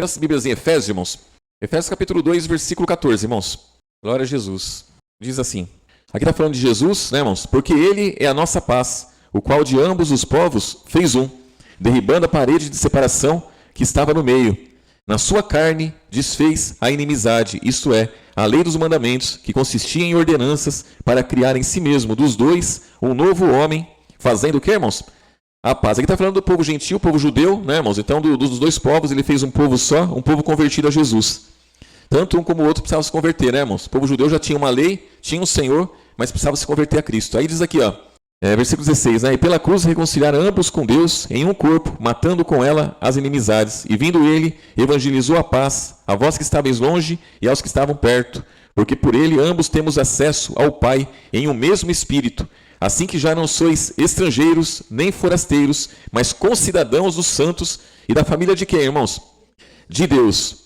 As Bíblias em Efésios, irmãos. Efésios capítulo 2, versículo 14, irmãos. Glória a Jesus. Diz assim. Aqui está falando de Jesus, né, irmãos? Porque ele é a nossa paz, o qual de ambos os povos fez um, derribando a parede de separação que estava no meio. Na sua carne desfez a inimizade, isto é, a lei dos mandamentos, que consistia em ordenanças para criar em si mesmo dos dois um novo homem, fazendo o que, irmãos? A paz. Aqui está falando do povo gentil, povo judeu, né, irmãos? Então, dos dois povos, ele fez um povo só, um povo convertido a Jesus. Tanto um como o outro precisavam se converter, né, irmãos? O povo judeu já tinha uma lei, tinha um Senhor, mas precisava se converter a Cristo. Aí diz aqui, ó, versículo 16, né? E pela cruz reconciliar ambos com Deus em um corpo, matando com ela as inimizades. E vindo ele, evangelizou a paz, a vós que estáveis longe e aos que estavam perto, porque por ele ambos temos acesso ao Pai em um mesmo Espírito. Assim que já não sois estrangeiros, nem forasteiros, mas concidadãos dos santos e da família de quem, irmãos? De Deus,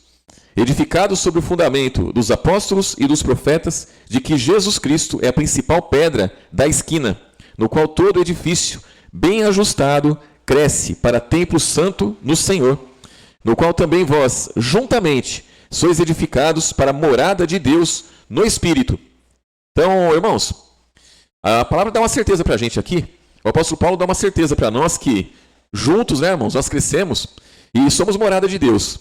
edificados sobre o fundamento dos apóstolos e dos profetas, de que Jesus Cristo é a principal pedra da esquina, no qual todo edifício, bem ajustado, cresce para templo santo no Senhor, no qual também vós, juntamente, sois edificados para a morada de Deus no Espírito. Então, irmãos, a palavra dá uma certeza para a gente aqui. O apóstolo Paulo dá uma certeza para nós que juntos, né, irmãos, nós crescemos e somos morada de Deus.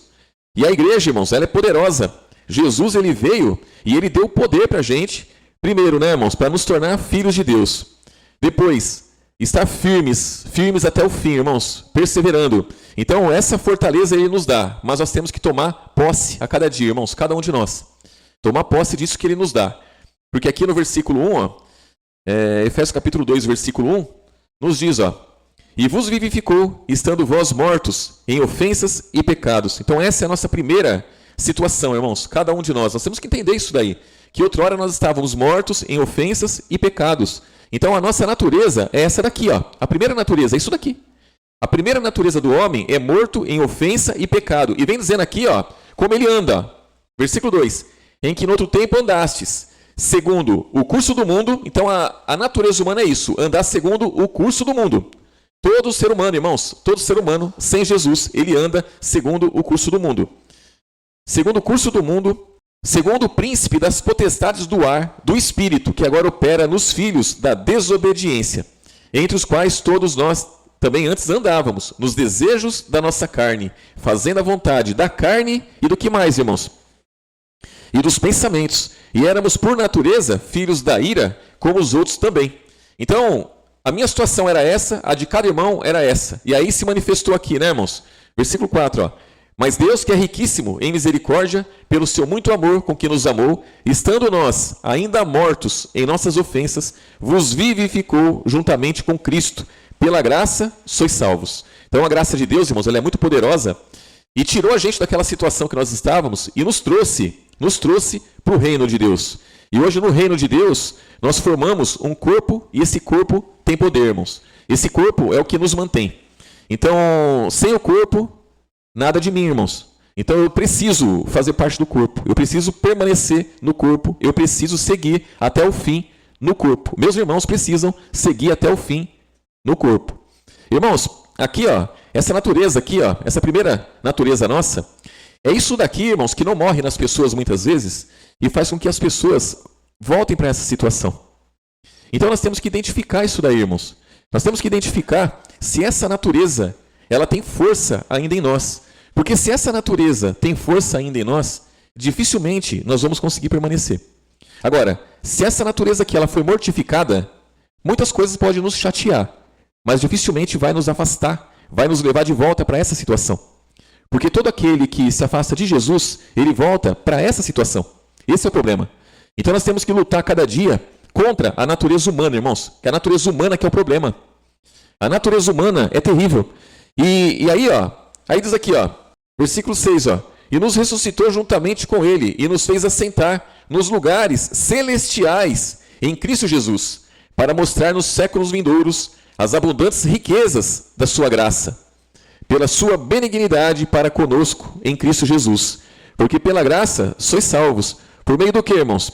E a igreja, irmãos, ela é poderosa. Jesus, ele veio e ele deu poder para a gente, primeiro, né, irmãos, para nos tornar filhos de Deus. Depois, estar firmes até o fim, irmãos, perseverando. Então, essa fortaleza ele nos dá, mas nós temos que tomar posse a cada dia, irmãos, cada um de nós. Tomar posse disso que ele nos dá. Porque aqui no versículo 1, ó, Efésios capítulo 2, versículo 1, nos diz, ó, e vos vivificou, estando vós mortos em ofensas e pecados. Então essa é a nossa primeira situação, irmãos, cada um de nós. Nós temos que entender isso daí, que outrora nós estávamos mortos em ofensas e pecados. Então a nossa natureza é essa daqui, ó, a primeira natureza, é isso daqui. A primeira natureza do homem é morto em ofensa e pecado. E vem dizendo aqui, ó, como ele anda. Versículo 2, em que no outro tempo andastes, segundo o curso do mundo. Então a natureza humana é isso, andar segundo o curso do mundo. Todo ser humano, irmãos, todo ser humano, sem Jesus, ele anda segundo o curso do mundo. Segundo o curso do mundo, segundo o príncipe das potestades do ar, do espírito, que agora opera nos filhos da desobediência, entre os quais todos nós também antes andávamos, nos desejos da nossa carne, fazendo a vontade da carne e do que mais, irmãos? E dos pensamentos. E éramos, por natureza, filhos da ira, como os outros também. Então, a minha situação era essa, a de cada irmão era essa. E aí se manifestou aqui, né, irmãos? Versículo 4, ó. Mas Deus, que é riquíssimo em misericórdia, pelo seu muito amor com que nos amou, estando nós ainda mortos em nossas ofensas, vos vivificou juntamente com Cristo. Pela graça, sois salvos. Então a graça de Deus, irmãos, ela é muito poderosa e tirou a gente daquela situação que nós estávamos e nos trouxe para o reino de Deus. E hoje no reino de Deus, nós formamos um corpo e esse corpo tem poder, irmãos. Esse corpo é o que nos mantém. Então, sem o corpo, nada de mim, irmãos. Então eu preciso fazer parte do corpo. Eu preciso permanecer no corpo. Eu preciso seguir até o fim no corpo. Meus irmãos precisam seguir até o fim no corpo. Irmãos, aqui, ó, essa natureza aqui, ó, essa primeira natureza nossa, é isso daqui, irmãos, que não morre nas pessoas muitas vezes e faz com que as pessoas voltem para essa situação. Então nós temos que identificar isso daí, irmãos. Nós temos que identificar se essa natureza, ela tem força ainda em nós. Porque se essa natureza tem força ainda em nós, dificilmente nós vamos conseguir permanecer. Agora, se essa natureza aqui ela foi mortificada, muitas coisas podem nos chatear, mas dificilmente vai nos afastar, vai nos levar de volta para essa situação. Porque todo aquele que se afasta de Jesus, ele volta para essa situação. Esse é o problema. Então nós temos que lutar cada dia contra a natureza humana, irmãos. Que é a natureza humana que é o problema. A natureza humana é terrível. E aí, ó, aí diz aqui, ó, versículo 6, ó, e nos ressuscitou juntamente com ele e nos fez assentar nos lugares celestiais em Cristo Jesus, para mostrar nos séculos vindouros as abundantes riquezas da sua graça, pela sua benignidade para conosco em Cristo Jesus. Porque pela graça sois salvos, por meio do que, irmãos?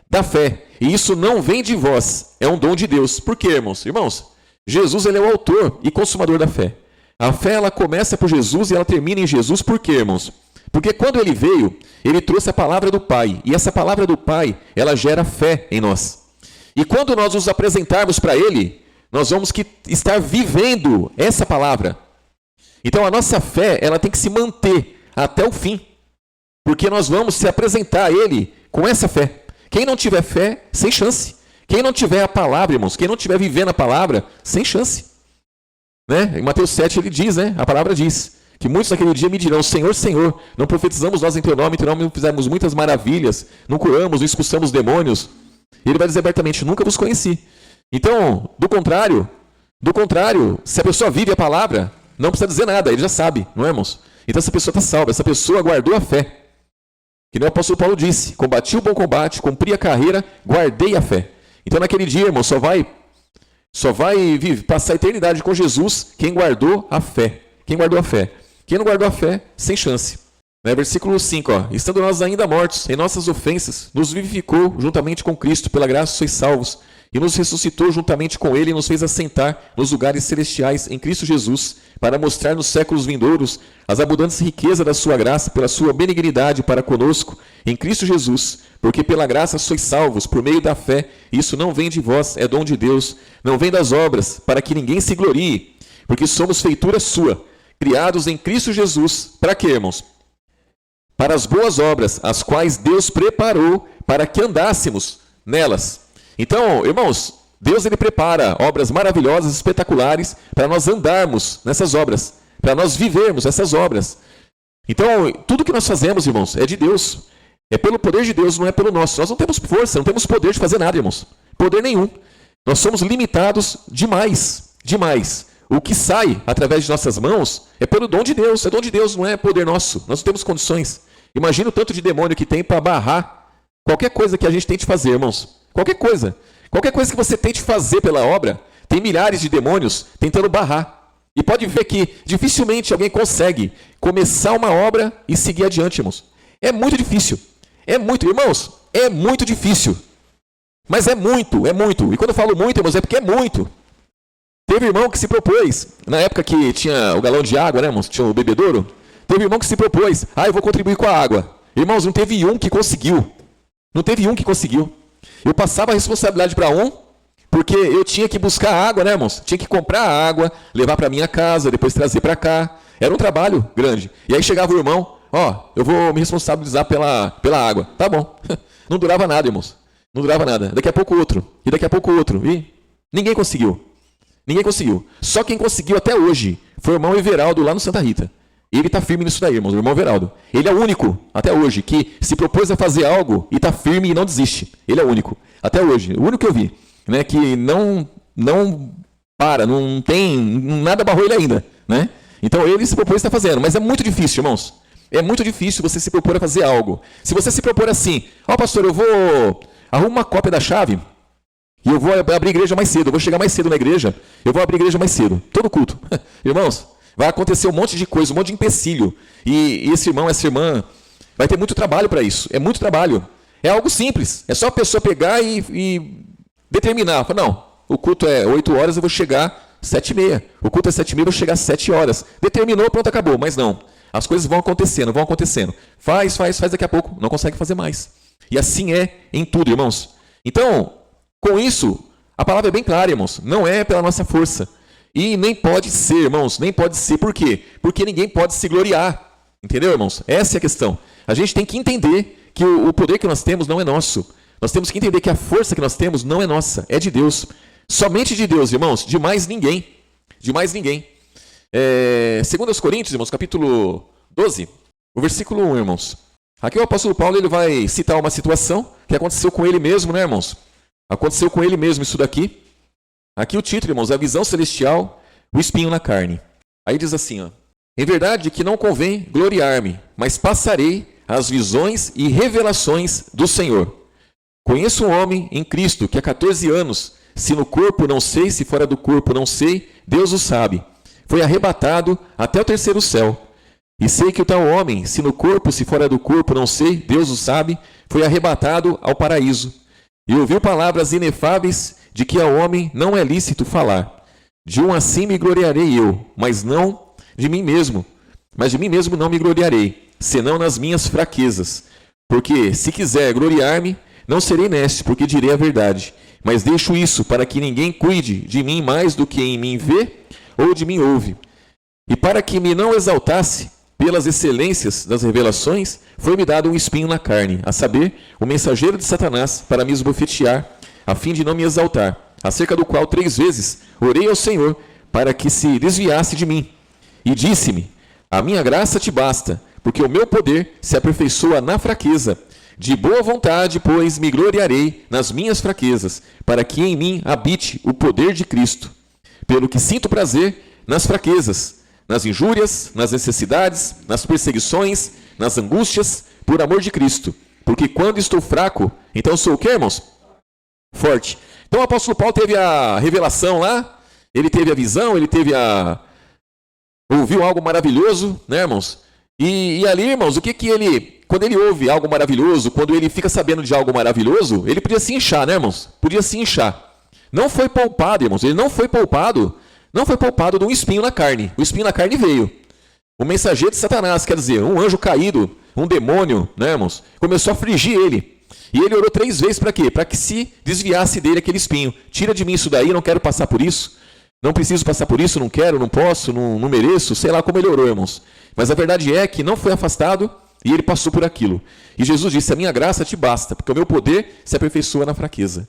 Da fé. E isso não vem de vós, é um dom de Deus. Por quê, irmãos? Irmãos, Jesus ele é o autor e consumador da fé. A fé ela começa por Jesus e ela termina em Jesus. Por quê, irmãos? Porque quando ele veio, ele trouxe a palavra do Pai. E essa palavra do Pai, ela gera fé em nós. E quando nós nos apresentarmos para ele, nós vamos estar vivendo essa palavra. Então a nossa fé, ela tem que se manter até o fim. Porque nós vamos se apresentar a ele com essa fé. Quem não tiver fé, sem chance. Quem não tiver a palavra, irmãos, quem não tiver vivendo a palavra, sem chance. Né? Em Mateus 7 ele diz, né? A palavra diz, que muitos naquele dia me dirão, Senhor, Senhor, não profetizamos nós em teu nome não fizemos muitas maravilhas, não curamos, não expulsamos demônios. E ele vai dizer abertamente, nunca vos conheci. Então, do contrário, se a pessoa vive a palavra, não precisa dizer nada, ele já sabe, não é, irmãos? Então essa pessoa está salva, essa pessoa guardou a fé. Que nem o apóstolo Paulo disse, combati o bom combate, cumpri a carreira, guardei a fé. Então naquele dia, irmão, só vai passar a eternidade com Jesus quem guardou a fé. Quem guardou a fé. Quem não guardou a fé, sem chance. Versículo 5, estando nós ainda mortos em nossas ofensas, nos vivificou juntamente com Cristo, pela graça sois salvos, e nos ressuscitou juntamente com ele e nos fez assentar nos lugares celestiais em Cristo Jesus, para mostrar nos séculos vindouros as abundantes riquezas da sua graça, pela sua benignidade para conosco, em Cristo Jesus, porque pela graça sois salvos, por meio da fé, isso não vem de vós, é dom de Deus, não vem das obras, para que ninguém se glorie, porque somos feitura sua, criados em Cristo Jesus, para quê, irmãos? Para as boas obras, as quais Deus preparou para que andássemos nelas. Então, irmãos, Deus ele prepara obras maravilhosas, espetaculares, para nós andarmos nessas obras, para nós vivermos essas obras. Então, tudo que nós fazemos, irmãos, é de Deus. É pelo poder de Deus, não é pelo nosso. Nós não temos força, não temos poder de fazer nada, irmãos. Poder nenhum. Nós somos limitados demais, demais. O que sai através de nossas mãos é pelo dom de Deus. É dom de Deus, não é poder nosso. Nós não temos condições. Imagina o tanto de demônio que tem para barrar qualquer coisa que a gente tente fazer, irmãos. Qualquer coisa que você tente fazer pela obra, tem milhares de demônios tentando barrar. E pode ver que dificilmente alguém consegue começar uma obra e seguir adiante, irmãos. É muito difícil. Irmãos, é muito difícil. Mas é muito. E quando eu falo muito, irmãos, é porque é muito. Teve irmão que se propôs, na época que tinha o galão de água, né, irmãos? Tinha o bebedouro. Teve irmão que se propôs, eu vou contribuir com a água. Irmãos, não teve um que conseguiu. Eu passava a responsabilidade para um, porque eu tinha que buscar água, né, irmãos? Tinha que comprar a água, levar para minha casa, depois trazer para cá. Era um trabalho grande. E aí chegava o irmão, eu vou me responsabilizar pela água. Tá bom. Não durava nada, irmãos. Não durava nada. Daqui a pouco outro. E daqui a pouco outro. E ninguém conseguiu. Só quem conseguiu até hoje foi o irmão Everaldo lá no Santa Rita. Ele está firme nisso daí, irmãos, o irmão Everaldo. Ele é o único, até hoje, que se propôs a fazer algo e está firme e não desiste. Ele é o único, até hoje. O único que eu vi, né, que não para, não tem, nada barrou ele ainda. Né? Então ele se propôs a estar fazendo, mas é muito difícil, irmãos. É muito difícil você se propor a fazer algo. Se você se propor assim, pastor, eu vou arrumar uma cópia da chave e eu vou abrir a igreja mais cedo, eu vou chegar mais cedo na igreja, eu vou abrir a igreja mais cedo, todo culto. Irmãos, vai acontecer um monte de coisa, um monte de empecilho. E esse irmão, essa irmã, vai ter muito trabalho para isso. É muito trabalho. É algo simples. É só a pessoa pegar e determinar. Fala, não, o culto é 8 horas, eu vou chegar 7h30. O culto é 7h30, eu vou chegar 7 horas. Determinou, pronto, acabou. Mas não. As coisas vão acontecendo. Faz, daqui a pouco não consegue fazer mais. E assim é em tudo, irmãos. Então, com isso, a palavra é bem clara, irmãos. Não é pela nossa força. E nem pode ser, irmãos, nem pode ser. Por quê? Porque ninguém pode se gloriar. Entendeu, irmãos? Essa é a questão. A gente tem que entender que o poder que nós temos não é nosso. Nós temos que entender que a força que nós temos não é nossa, é de Deus. Somente de Deus, irmãos, de mais ninguém. De mais ninguém. 2 Coríntios, irmãos, capítulo 12, o versículo 1, irmãos. Aqui o apóstolo Paulo ele vai citar uma situação que aconteceu com ele mesmo, né, irmãos? Aconteceu com ele mesmo isso daqui. Aqui o título, irmãos, a visão celestial, o espinho na carne. Aí diz assim, em verdade que não convém gloriar-me, mas passarei as visões e revelações do Senhor. Conheço um homem em Cristo que há 14 anos, se no corpo não sei, se fora do corpo não sei, Deus o sabe. Foi arrebatado até o 3º céu. E sei que o tal homem, se no corpo, se fora do corpo não sei, Deus o sabe, foi arrebatado ao paraíso. E ouviu palavras inefáveis de que ao homem não é lícito falar. De um assim me gloriarei eu, mas não de mim mesmo. Mas de mim mesmo não me gloriarei, senão nas minhas fraquezas. Porque, se quiser gloriar-me, não serei neste, porque direi a verdade. Mas deixo isso para que ninguém cuide de mim mais do que em mim vê ou de mim ouve. E para que me não exaltasse pelas excelências das revelações, foi-me dado um espinho na carne, a saber, o mensageiro de Satanás, para me esbofetear, a fim de não me exaltar, acerca do qual 3 vezes orei ao Senhor, para que se desviasse de mim. E disse-me, a minha graça te basta, porque o meu poder se aperfeiçoa na fraqueza. De boa vontade, pois, me gloriarei nas minhas fraquezas, para que em mim habite o poder de Cristo. Pelo que sinto prazer nas fraquezas, nas injúrias, nas necessidades, nas perseguições, nas angústias, por amor de Cristo. Porque quando estou fraco, então sou o quê, irmãos? Forte. Então o apóstolo Paulo teve a revelação lá, ele teve a visão, ele teve ouviu algo maravilhoso, né, irmãos? E ali, irmãos, o que ele... Quando ele ouve algo maravilhoso, quando ele fica sabendo de algo maravilhoso, ele podia se inchar, né, irmãos? Podia se inchar. Não foi poupado, irmãos. Ele não foi poupado de um espinho na carne. O espinho na carne veio. O mensageiro de Satanás, quer dizer, um anjo caído, um demônio, né, irmãos? Começou a afligir ele. E ele orou 3 vezes para quê? Para que se desviasse dele aquele espinho. Tira de mim isso daí, não quero passar por isso. Não preciso passar por isso, não quero, não posso, não mereço. Sei lá como ele orou, irmãos. Mas a verdade é que não foi afastado e ele passou por aquilo. E Jesus disse, a minha graça te basta, porque o meu poder se aperfeiçoa na fraqueza.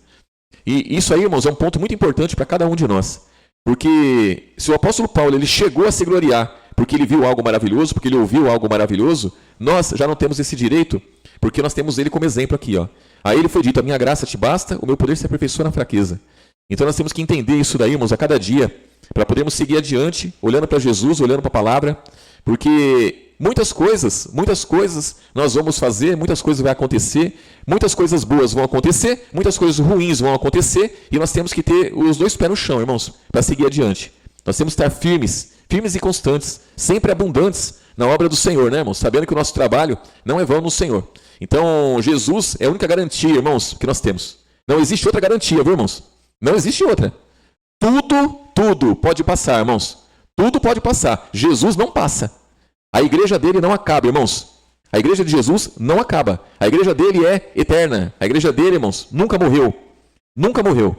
E isso aí, irmãos, é um ponto muito importante para cada um de nós. Porque se o apóstolo Paulo ele chegou a se gloriar porque ele viu algo maravilhoso, porque ele ouviu algo maravilhoso, nós já não temos esse direito, porque nós temos ele como exemplo aqui. Ó. A ele foi dito, a minha graça te basta, o meu poder se aperfeiçoa na fraqueza. Então nós temos que entender isso daí, irmãos, a cada dia, para podermos seguir adiante, olhando para Jesus, olhando para a palavra, porque muitas coisas nós vamos fazer, muitas coisas vão acontecer, muitas coisas boas vão acontecer, muitas coisas ruins vão acontecer, e nós temos que ter os 2 pés no chão, irmãos, para seguir adiante. Nós temos que estar firmes e constantes, sempre abundantes na obra do Senhor, né, irmãos? Sabendo que o nosso trabalho não é vão no Senhor. Então, Jesus é a única garantia, irmãos, que nós temos. Não existe outra garantia, viu, irmãos? Não existe outra. Tudo pode passar, irmãos. Tudo pode passar. Jesus não passa. A igreja dele não acaba, irmãos. A igreja de Jesus não acaba. A igreja dele é eterna. A igreja dele, irmãos, nunca morreu. Nunca morreu.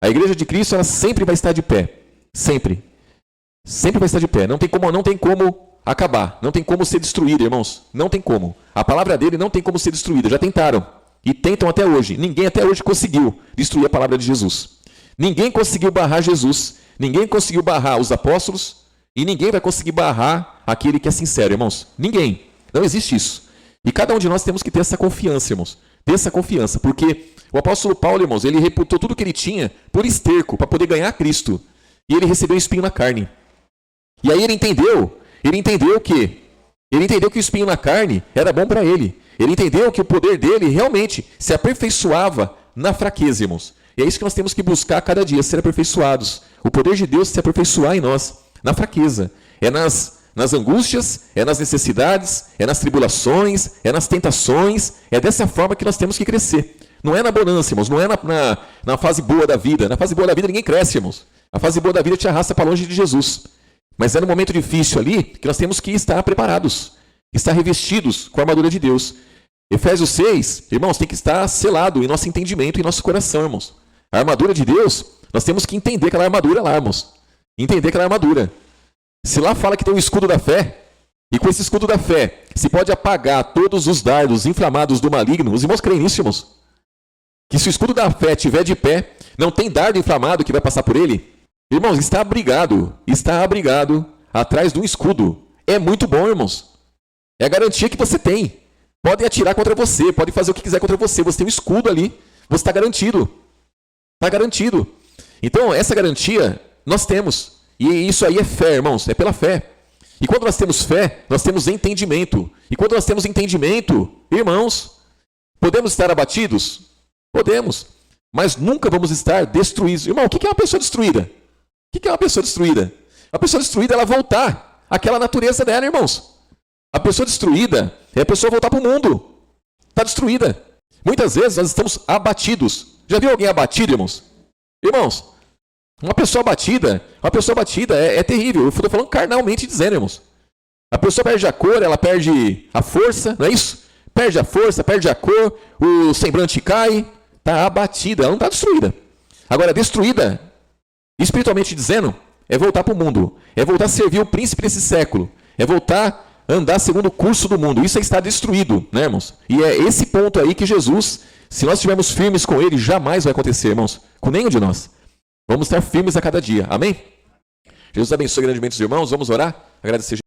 A igreja de Cristo, ela sempre vai estar de pé. Sempre. Sempre vai estar de pé. Não tem como acabar. Não tem como ser destruída, irmãos. Não tem como. A palavra dele não tem como ser destruída. Já tentaram. E tentam até hoje. Ninguém até hoje conseguiu destruir a palavra de Jesus. Ninguém conseguiu barrar Jesus. Ninguém conseguiu barrar os apóstolos. E ninguém vai conseguir barrar aquele que é sincero, irmãos. Ninguém. Não existe isso. E cada um de nós temos que ter essa confiança, irmãos. Ter essa confiança. Porque o apóstolo Paulo, irmãos, ele reputou tudo que ele tinha por esterco, para poder ganhar Cristo. E ele recebeu um espinho na carne. E aí ele entendeu que o espinho na carne era bom para ele. Ele entendeu que o poder dele realmente se aperfeiçoava na fraqueza, irmãos. E é isso que nós temos que buscar cada dia, ser aperfeiçoados. O poder de Deus se aperfeiçoar em nós, na fraqueza. É nas angústias, é nas necessidades, é nas tribulações, é nas tentações. É dessa forma que nós temos que crescer. Não é na bonança, irmãos, não é na fase boa da vida. Na fase boa da vida ninguém cresce, irmãos. A fase boa da vida te arrasta para longe de Jesus. Mas é no momento difícil ali que nós temos que estar preparados, estar revestidos com a armadura de Deus. Efésios 6, irmãos, tem que estar selado em nosso entendimento e em nosso coração, irmãos. A armadura de Deus, nós temos que entender aquela armadura lá, irmãos. Entender aquela armadura. Se lá fala que tem o escudo da fé, e com esse escudo da fé se pode apagar todos os dardos inflamados do maligno, os irmãos creem nisso, irmãos? Que se o escudo da fé estiver de pé, não tem dardo inflamado que vai passar por ele? Irmãos, está abrigado atrás de um escudo. É muito bom, irmãos. É a garantia que você tem. Podem atirar contra você, podem fazer o que quiser contra você. Você tem um escudo ali, você está garantido. Está garantido. Então, essa garantia nós temos. E isso aí é fé, irmãos, é pela fé. E quando nós temos fé, nós temos entendimento. E quando nós temos entendimento, irmãos, podemos estar abatidos? Podemos. Mas nunca vamos estar destruídos. Irmão, o que é uma pessoa destruída? O que é uma pessoa destruída? A pessoa destruída é ela voltar àquela natureza dela, irmãos. A pessoa destruída é a pessoa voltar para o mundo. Está destruída. Muitas vezes nós estamos abatidos. Já viu alguém abatido, irmãos? Irmãos, uma pessoa abatida é terrível. Eu estou falando carnalmente dizendo, irmãos. A pessoa perde a cor, ela perde a força, não é isso? Perde a força, perde a cor, o semblante cai, está abatida, ela não está destruída. Agora, destruída, espiritualmente dizendo, é voltar para o mundo, é voltar a servir o príncipe desse século, é voltar a andar segundo o curso do mundo. Isso aí está destruído, né, irmãos? E é esse ponto aí que Jesus, se nós estivermos firmes com ele, jamais vai acontecer, irmãos, com nenhum de nós. Vamos estar firmes a cada dia, amém? Jesus abençoe grandemente os irmãos, vamos orar, agradecer.